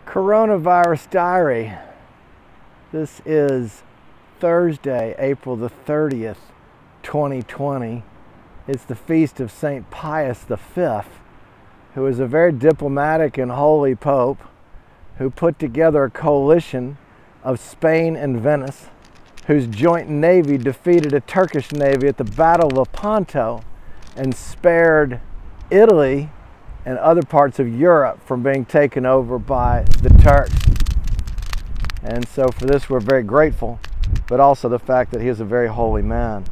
Coronavirus Diary. This is Thursday, April the 30th, 2020. It's the feast of St. Pius V, who is a very diplomatic and holy pope who put together a coalition of Spain and Venice, whose joint navy defeated a Turkish navy at the Battle of Lepanto and spared Italy and other parts of Europe from being taken over by the Turks. And so for this we're very grateful, but also the fact that he is a very holy man.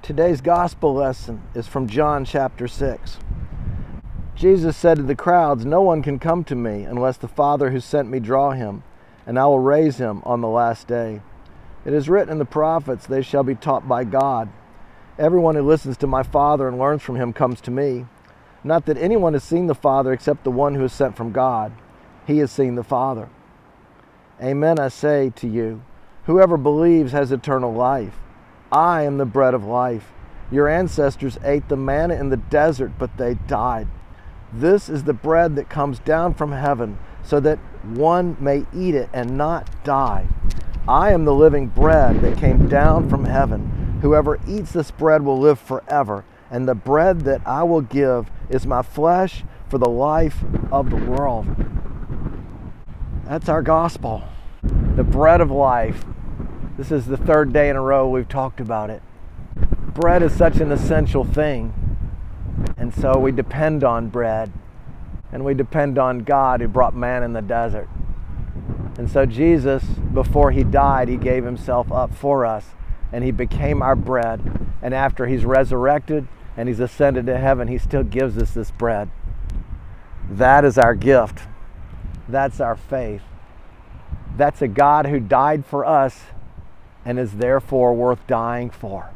Today's gospel lesson is from John chapter 6. Jesus said to the crowds, "No one can come to me unless the Father who sent me draw him, and I will raise him on the last day. It is written in the prophets, they shall be taught by God. Everyone who listens to my Father and learns from him comes to me. Not that anyone has seen the Father except the one who is sent from God. He has seen the Father. Amen, I say to you, whoever believes has eternal life. I am the bread of life. Your ancestors ate the manna in the desert, but they died. This is the bread that comes down from heaven, so that one may eat it and not die. I am the living bread that came down from heaven. Whoever eats this bread will live forever, and the bread that I will give is my flesh for the life of the world." That's our gospel, the bread of life. This is the third day in a row we've talked about it. Bread is such an essential thing, and so we depend on bread, and we depend on God who brought manna in the desert. And so Jesus, before he died, he gave himself up for us, and he became our bread. And after he's resurrected and he's ascended to heaven, he still gives us this bread. That is our gift. That's our faith. That's a God who died for us and is therefore worth dying for.